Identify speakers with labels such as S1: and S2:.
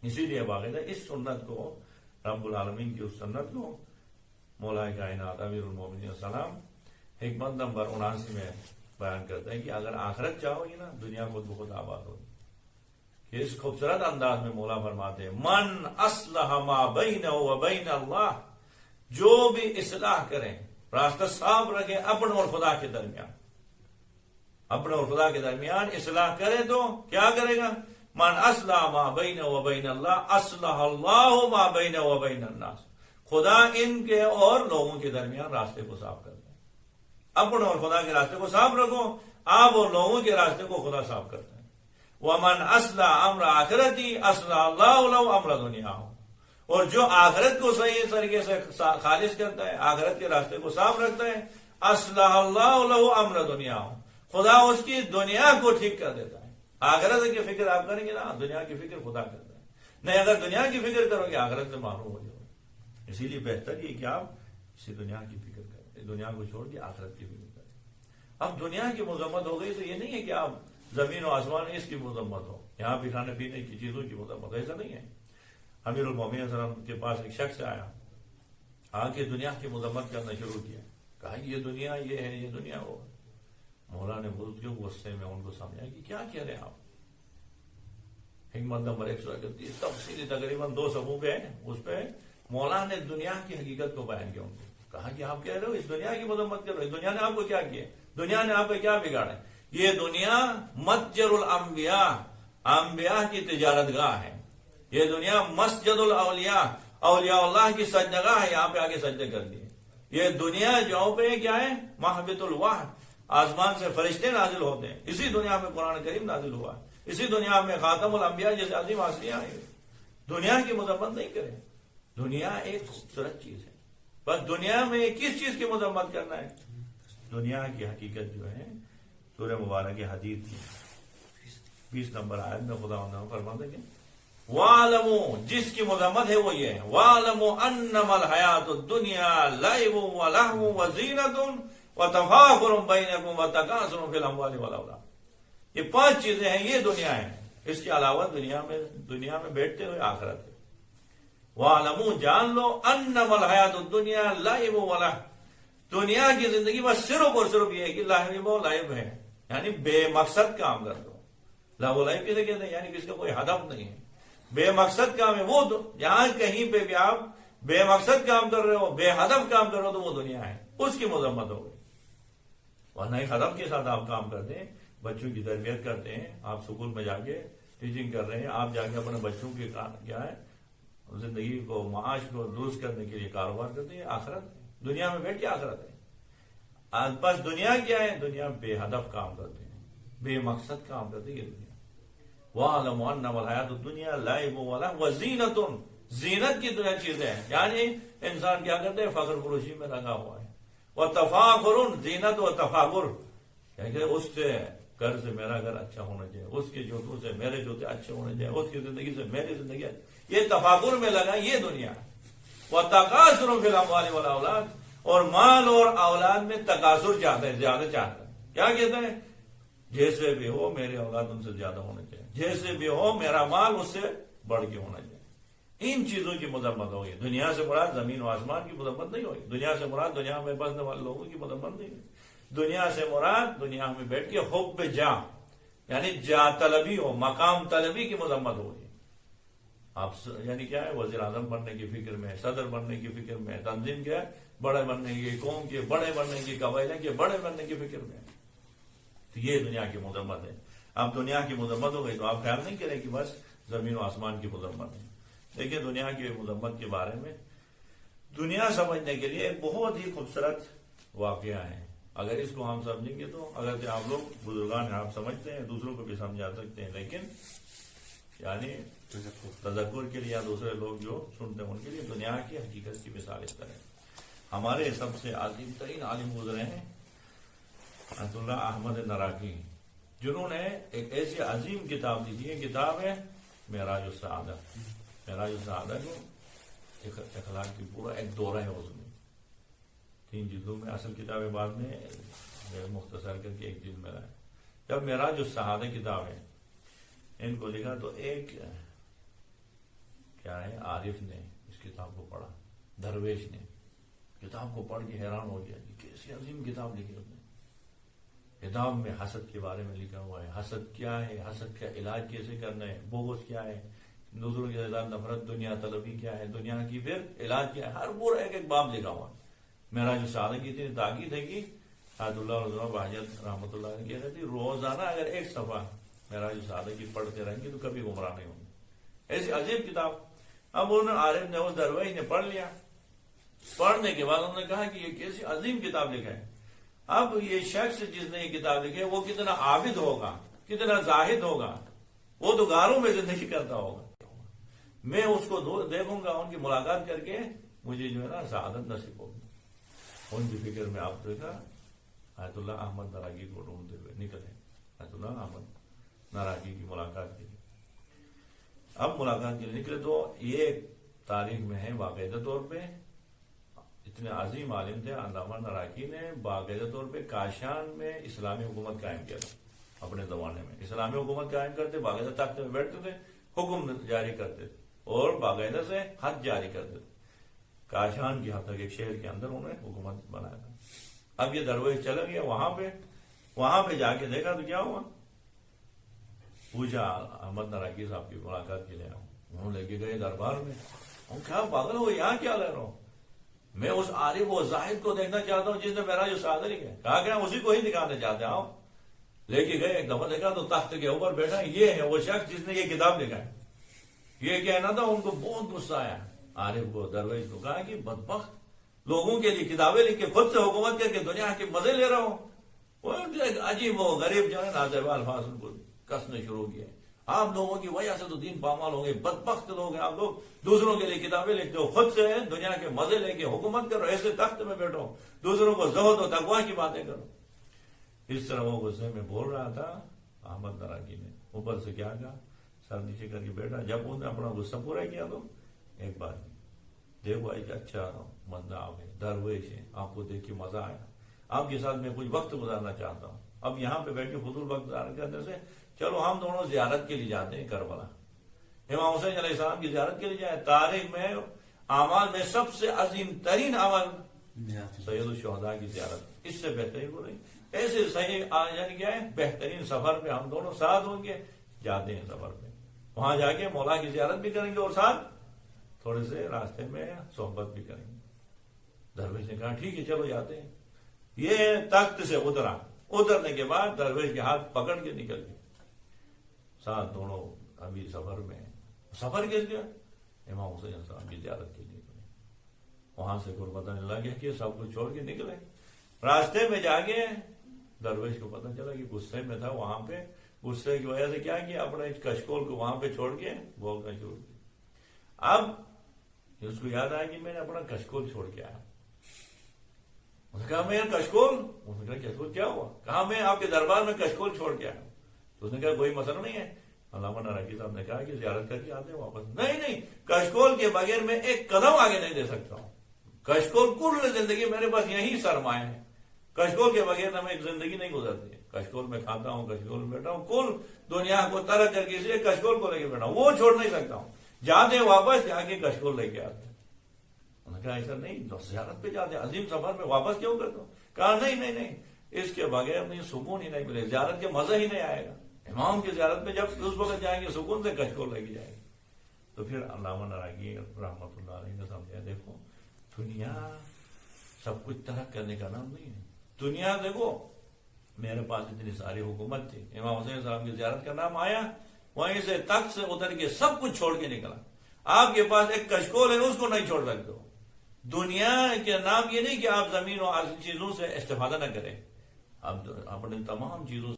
S1: اسی لیے باقاعدہ اس سنت کو، رب العالمین کی اس سنت کو مولا کائنات امیر المومنین السلام حکمت نمبر 79 میں بیان کرتے ہیں کہ اگر آخرت چاہو گی نا، دنیا خود بخود آباد ہوگی. کہ اس خوبصورت انداز میں مولا فرماتے ہیں من اصلح ما بینہ و بین اللہ، جو بھی اصلاح کریں، راستہ صاف رکھیں اپنے اور خدا کے درمیان، اپنے اور خدا کے درمیان اصلاح کرے تو کیا کرے گا؟ من اصلح ما بینہ و بین اللہ اصلح اللہ ما بینہ و بین الناس، خدا ان کے اور لوگوں کے درمیان راستے کو صاف کرتا ہے. اپنے اور خدا کے راستے کو صاف رکھو، آپ اور لوگوں کے راستے کو خدا صاف کرتا ہے. ومن اصلح امر آخرتی اصلح اللہ له امر دنیا، اور جو آخرت کو صحیح طریقے سے خالص کرتا ہے، آخرت کے راستے کو صاف رکھتا ہے، اصلح اللہ له امر دنیا، خدا اس کی دنیا کو ٹھیک کر دیتا ہے. آخرت کی فکر آپ کریں گے نا، دنیا کی فکر خدا کرتا ہے. نہیں، اگر دنیا کی فکر کرو گے آخرت سے معروف ہو جاؤ. اسی لیے بہتر یہ کہ آپ اسی دنیا کی فکر کریں، دنیا کو چھوڑ کے آخرت کی فکر کریں. اب دنیا کی مذمت ہو گئی تو یہ نہیں ہے کہ آپ زمین و آسمان اس کی مذمت ہو، یہاں بھی کھانے پینے کی چیزوں کی مذمت ہو، ایسا نہیں ہے. امیر المومنین صلی اللہ علیہ وسلم کے پاس ایک شخص آیا، آ کے دنیا کی مذمت کرنا شروع کیا، کہا یہ دنیا یہ ہے، یہ دنیا وہ. مولا نے بہت کیوں غصے میں ان کو سمجھایا کہ کیا کہہ رہے ہیں آپ. حکمت نمبر 131 تفصیلی تقریباً 2 صفحوں پہ ہے، اس پہ مولا نے دنیا کی حقیقت کو بیان کیا. ان کو کہا کہ آپ کہہ رہے ہو اس دنیا کی مذمت کر رہے ہو، دنیا نے آپ کو کیا کیا، دنیا نے آپ کو کیا بگاڑا ہے. یہ دنیا متجر الانبیاء، انبیاء کی تجارت گاہ ہے. یہ دنیا مسجد الاولیاء، اولیاء اللہ کی سجدگاہ ہے، یہاں پہ آگے سجدے کر دیے. یہ دنیا جو پہ کیا ہے، محبت الوحی، آسمان سے فرشتے نازل ہوتے ہیں. اسی دنیا میں قرآن کریم نازل ہوا ہے، اسی دنیا میں خاتم الانبیاء جیسے عظیم ہستیاں ہیں. دنیا کی مذمت نہیں کریں، دنیا ایک خوبصورت چیز ہے. بس دنیا میں کس چیز کی مذمت کرنا ہے؟ دنیا کی حقیقت جو ہے سورہ مبارک حدید کی 20 نمبر آیت میں خدا فرماتا ہے کہ وَاعْلَمُوا، جس کی مذمت ہے وہ یہ ہے، وَاعْلَمُوا أَنَّمَا الْحَيَاةُ الدُّنْيَا لَعِبٌ وَلَهْوٌ وَزِينَةٌ وَتَفَاخُرٌ بَيْنَكُمْ وَتَكَاثُرٌ فِي الْأَمْوَالِ وَالْأَوْلَادِ. یہ 5 چیزیں ہیں، یہ دنیا ہے. اس کے علاوہ دنیا میں بیٹھتے ہوئے آخرت ہے. وَاعْلَمُوا، جان لو، أَنَّمَا الْحَيَاةُ الدُّنْيَا لَعِبٌ وَلَهْوٌ، دنیا کی زندگی بس صرف اور صرف یہ ہے کہ لعب و لعب ہے، یعنی بے مقصد کام کر دو. لعب و لعب کسے کہتے ہیں؟ یعنی کس کا کوئی ہدف نہیں ہے، بے مقصد کام ہے. وہ جہاں کہیں پہ بھی آپ بے مقصد کام کر رہے ہو، بے ہدف کام کر رہے ہو، تو وہ دنیا ہے، اس کی مذمت ہو گئی. ورنہ ایک ہدف کے ساتھ آپ کام کرتے ہیں، بچوں کی تربیت کرتے ہیں، آپ اسکول میں جا کے ٹیچنگ کر رہے ہیں، آپ جا کے اپنے بچوں کی کیا ہے زندگی کو، معاش کو درست کرنے کے لیے کاروبار کرتے ہیں. آخرت دنیا میں بیٹھ کے آخرت ہے. بس دنیا کیا ہے؟ دنیا بے ہدف کام کرتے ہیں، بے مقصد کام کرتے ہیں. یہ دنیا وَاعْلَمُوا أَنَّمَا الْحَيَاةُ الدُّنْيَا لَعِبٌ وَلَهْوٌ وَزِينَةٌ، زینت کی دنیا چیزیں ہیں. یعنی انسان کیا کرتے ہیں؟ فخر فروشی میں لگا ہوا ہے. وَتَفَاخُرٌ، زینت و تفاخر، کہ اس سے گھر سے میرا گھر اچھا ہونا چاہیے، اس کے جوتوں سے میرے جوتے اچھے ہونے چاہیے، اس کی زندگی سے میری زندگی اچھی. یہ تفاخر میں لگا، یہ دنیا. وَتَكَاثُرٌ فِي الْأَمْوَالِ وَالْأَوْلَادِ، اور مال اور اولاد میں تکاثر چاہتے ہیں، زیادہ چاہتے ہیں. کیا کہتے ہیں؟ جیسے بھی ہو میرے اولاد ان سے زیادہ ہونا چاہیے، جیسے بھی ہو میرا مال اس سے بڑھ کے ہونا چاہیے. ان چیزوں کی مذمت ہوگی. دنیا سے مراد زمین و آسمان کی مذمت نہیں ہوگی، دنیا سے مراد دنیا میں بسنے والے لوگوں کی مذمت نہیں ہوگی. دنیا سے مراد دنیا میں بیٹھ کے حب جا، یعنی جا طلبی ہو، مقام طلبی کی مذمت ہوگی. آپ یعنی کیا ہے؟ وزیر اعظم بننے کی فکر میں، صدر بننے کی فکر میں، تنظیم کے بڑے بننے کی، قوم کے بڑے بننے کی، قبائل کے بڑے بننے کی فکر میں. تو یہ دنیا کی مذمت ہے. اب دنیا کی مذمت ہو گئی تو آپ خیال نہیں کریں کہ بس زمین و آسمان کی مذمت ہے. دیکھیں دنیا کی مذمت کے بارے میں دنیا سمجھنے کے لیے ایک بہت ہی خوبصورت واقعہ ہے. اگر اس کو ہم سمجھیں گے تو اگر آپ لوگ بزرگان ہیں، آپ سمجھتے ہیں، دوسروں کو بھی سمجھا سکتے ہیں، لیکن یعنی تذکر کے لیے یا دوسرے لوگ جو سنتے ہیں ان کے لیے دنیا کی حقیقت کی مثال اس طرح. ہمارے سب سے عظیم ترین عالم گزرے ہیں عطا اللہ احمد نراقی، جنہوں نے ایک ایسی عظیم کتاب دی تھی. یہ کتاب ہے معراج السعادہ. معراج السعادہ کو اخلاق کی پورا ایک دورہ ہے، اس میں 3 جلدوں میں، اصل کتاب بعد میں مختصر کر کے 1 جلد میں رہا ہے. جب معراج السعادہ کتاب ہے ان کو لکھا تو ایک کیا ہے عارف نے اس کتاب کو پڑھا، درویش نے کتاب کو پڑھ کے حیران ہو گیا کہ کیسی عظیم کتاب لکھی اس نے. کتاب میں حسد کے بارے میں لکھا ہوا ہے، حسد کیا ہے، حسد کا علاج کیسے کرنا ہے، بغض کیا ہے، دوسروں کے ساتھ نفرت، دنیا طلبی کیا ہے، دنیا کی پھر علاج کیا ہے، ہر پورا ایک ایک باب لکھا ہوا. میرا جو سادہ کی اتنی تاکید ہے کہ حضرت اللہ رضا بحجت رحمۃ اللہ علیہ کہتے تھے روزانہ اگر ایک صفحہ میرا جو سادہ کی پڑھتے رہیں گے تو کبھی گمراہ نہیں ہوں گے. ایسی عجیب کتاب. اب انہوں نے عارف نے اس درویش نے پڑھ لیا. پڑھنے کے بعد انہوں نے کہا کہ یہ کیسی عظیم کتاب لکھا ہے. اب یہ شخص جس نے یہ کتاب لکھی ہے وہ کتنا عابد ہوگا، کتنا زاہد ہوگا، وہ تو غاروں میں زندگی کرتا ہوگا. میں اس کو دیکھوں گا، ان کی ملاقات کر کے مجھے جو ہے نا سعادت نصیب ہوگی. ان کی فکر میں آپ دیکھا آیت اللہ احمد ناراگی کو ڈھونڈتے ہوئے نکلے. آیت اللہ احمد ناراگی کی ملاقات کے لیے. اب ملاقات کے لیے نکلے تو یہ تاریخ میں ہے باقاعدہ طور پہ اتنے عظیم عالم تھے علامہ ناراگی نے باقاعدہ طور پہ کاشان میں اسلامی حکومت قائم کیا تھا. اپنے زمانے میں اسلامی حکومت قائم کرتے، باقاعدہ تخت میں بیٹھتے تھے، حکم جاری کرتے تھے اور باقاعدہ سے حد جاری کرتے تھے. کاشان کی حد تک ایک شہر کے اندر انہوں نے حکومت بنایا تھا. اب یہ درویش چلا گیا وہاں پہ جا کے دیکھا تو کیا ہوا، پوچھا احمد ناراگی صاحب کی ملاقات کے لیے آؤں. انہوں لے کے گئے دربار میں. کیا پاگل ہو، یہاں کیا لے رہا ہوں، میں اس عارف و زاہد کو دیکھنا چاہتا ہوں جس نے میرا جو سادہ لکھا ہے. کہا گیا اسی کو ہی دکھانا چاہتے ہیں. لے کے گئے، ایک دفعہ دیکھا تو تخت کے اوپر بیٹھا یہ ہے وہ شخص جس نے یہ کتاب لکھا ہے. یہ کہنا تھا، ان کو بہت غصہ آیا عارف کو، درویش کو. کہا کہ بدبخت، لوگوں کے لیے کتابیں لکھ کے خود سے حکومت کر کے دنیا کے مزے لے رہا ہوں. عجیب وہ غریب جو ہے نازیبا الفاظ ان کو کسنے شروع کیا. آپ لوگوں کی وجہ سے تو دین پامال ہوں گے، بدبخت لوگ ہیں آپ لوگ، دوسروں کے لیے کتابیں لکھتے ہو، خود سے دنیا کے مزے لے کے حکومت کرو، ایسے تخت میں بیٹھو، دوسروں کو زہد و تقویٰ کی باتیں کرو. اس طرح وہ غصے میں بول رہا تھا. احمد ناراگی نے اوپر سے کیا کہا، سر نیچے کر کے بیٹھا. جب انہوں نے اپنا غصہ پورا کیا تو ایک بات دیکھو ایک اچھا بندہ آپ ہے، درویش ہے، آپ کو دیکھ کے مزہ آیا، آپ کے ساتھ میں کچھ وقت گزارنا چاہتا ہوں. اب یہاں پہ بیٹھ کے فضول وقت گزارنے کرنے سے چلو ہم دونوں زیارت کے لیے جاتے ہیں کربلا. امام حسین علیہ السلام کی زیارت کے لیے جائیں. تاریخ میں اعمال میں سب سے عظیم ترین عمل سید الشہداء کی زیارت، اس سے بہترین کو نہیں. ایسے صحیح یعنی کیا ہے، بہترین سفر پہ ہم دونوں ساتھ ہوں گے، جاتے ہیں سفر پہ، وہاں جا کے مولا کی زیارت بھی کریں گے اور ساتھ تھوڑے سے راستے میں صحبت بھی کریں گے. درویش نے کہا ٹھیک ہے چلو جاتے ہیں. یہ تخت سے اترنے کے بعد درویش کے ہاتھ پکڑ کے نکل گئے. ساتھ دونوں ابھی سفر کے لیے امام حسین صاحب کی زیارت کے لیے وہاں سے کو پتہ نہیں لگا کہ سب کچھ چھوڑ کے نکلے. راستے میں جا کے درویش کو پتہ چلا کہ غصے میں تھا، وہاں پہ غصے کی وجہ سے کیا کیا، اپنے کشکول کو وہاں پہ چھوڑ کے بولنا شروع کیا. اب اس کو یاد آیا کہ میں نے اپنا کشکول چھوڑ کے آیا. اس نے کہا میں کشکول، اس نے کہا کشکول کیا ہوا، کہا میں آپ کے دربار میں کشکول چھوڑ کے آیا. تو اس نے کہا کوئی مسئلہ نہیں ہے. علامہ ناراگی صاحب نے کہا کہ زیارت کر کے آتے ہیں واپس. نہیں، کشکول کے بغیر میں ایک قدم آگے نہیں دے سکتا ہوں. کشکول کل زندگی میرے پاس یہی سرمایہ ہے. کشکول کے بغیر میں ایک زندگی نہیں گزرتی. کشکول میں کھاتا ہوں، کشکول میں بیٹھا ہوں، کل دنیا کو ترک کر کے اس لیے کشکول کو لے کے بیٹھا ہوں، وہ چھوڑ نہیں سکتا ہوں. جاتے واپس جا کے کشکول لے کے آتے. انہوں نے کہا ایسا نہیں، زیارت پہ جاتے عظیم سفر میں واپس کیوں کرتا ہوں. کہا نہیں، اس کے بغیر نہیں سکون ہی نہیں ملے، زیارت کے مزہ ہی نہیں آئے گا. امام کی زیارت میں جب اس وقت جائیں گے سکون سے کشکول لے کے جائیں گے. تو پھر علامہ ناراگی رحمۃ اللہ علیہ نے سمجھا دیکھو دنیا سب کچھ ترک کرنے کا نام نہیں ہے. دنیا دیکھو میرے پاس اتنی ساری حکومت تھی، امام حسین صاحب کی زیارت کا نام آیا، وہیں سے تخت سے اتر کے سب کچھ چھوڑ کے نکلا. آپ کے پاس ایک کشکول ہے، اس کو نہیں چھوڑ سکتے ہو. دنیا کے نام یہ نہیں کہ آپ زمین و چیزوں سے استفادہ نہ کریں، آپ اپنے تمام چیزوں